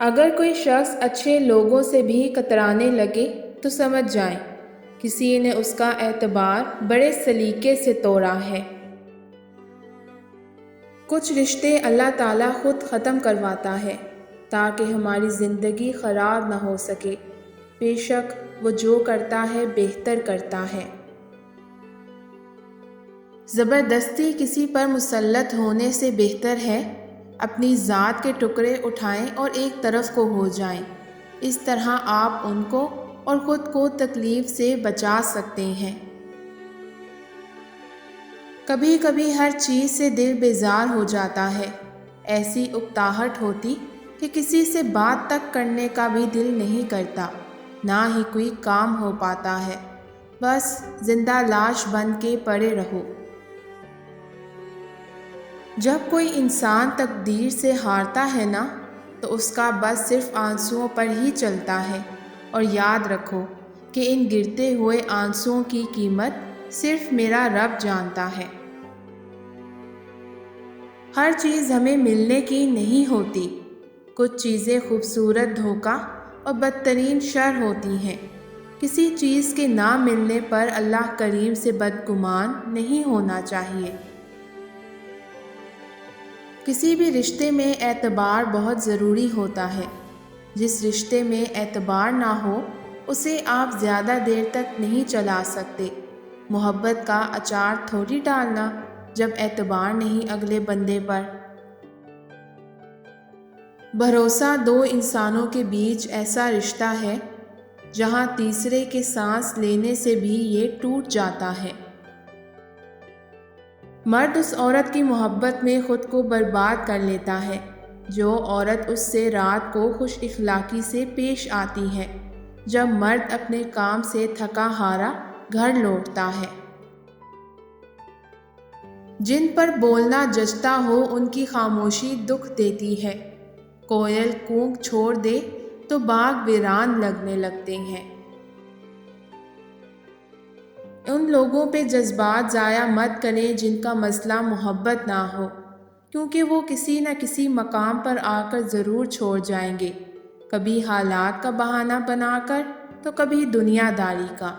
اگر کوئی شخص اچھے لوگوں سے بھی کترانے لگے تو سمجھ جائیں کسی نے اس کا اعتبار بڑے سلیقے سے توڑا ہے۔ کچھ رشتے اللہ تعالیٰ خود ختم کرواتا ہے تاکہ ہماری زندگی خراب نہ ہو سکے۔ بے شک وہ جو کرتا ہے بہتر کرتا ہے۔ زبردستی کسی پر مسلط ہونے سے بہتر ہے اپنی ذات کے ٹکڑے اٹھائیں اور ایک طرف کو ہو جائیں۔ اس طرح آپ ان کو اور خود کو تکلیف سے بچا سکتے ہیں۔ کبھی کبھی ہر چیز سے دل بیزار ہو جاتا ہے، ایسی اکتاہٹ ہوتی کہ کسی سے بات تک کرنے کا بھی دل نہیں کرتا، نہ ہی کوئی کام ہو پاتا ہے، بس زندہ لاش بن کے پڑے رہو۔ جب کوئی انسان تقدیر سے ہارتا ہے نا تو اس کا بس صرف آنسوؤں پر ہی چلتا ہے، اور یاد رکھو کہ ان گرتے ہوئے آنسوؤں کی قیمت صرف میرا رب جانتا ہے۔ ہر چیز ہمیں ملنے کی نہیں ہوتی، کچھ چیزیں خوبصورت دھوکہ اور بدترین شر ہوتی ہیں۔ کسی چیز کے نہ ملنے پر اللہ کریم سے بدگمان نہیں ہونا چاہیے۔ کسی بھی رشتے میں اعتبار بہت ضروری ہوتا ہے۔ جس رشتے میں اعتبار نہ ہو اسے آپ زیادہ دیر تک نہیں چلا سکتے۔ محبت کا اچار تھوڑی ڈالنا جب اعتبار نہیں اگلے بندے پر۔ بھروسہ دو انسانوں کے بیچ ایسا رشتہ ہے جہاں تیسرے کے سانس لینے سے بھی یہ ٹوٹ جاتا ہے۔ مرد اس عورت کی محبت میں خود کو برباد کر لیتا ہے جو عورت اس سے رات کو خوش اخلاقی سے پیش آتی ہے جب مرد اپنے کام سے تھکا ہارا گھر لوٹتا ہے۔ جن پر بولنا جچتا ہو ان کی خاموشی دکھ دیتی ہے۔ کوئل کونک چھوڑ دے تو باغ ویران لگنے لگتے ہیں۔ ان لوگوں پہ جذبات ضائع مت کریں جن کا مسئلہ محبت نہ ہو، کیونکہ وہ کسی نہ کسی مقام پر آ کر ضرور چھوڑ جائیں گے، کبھی حالات کا بہانہ بنا کر تو کبھی دنیا داری کا۔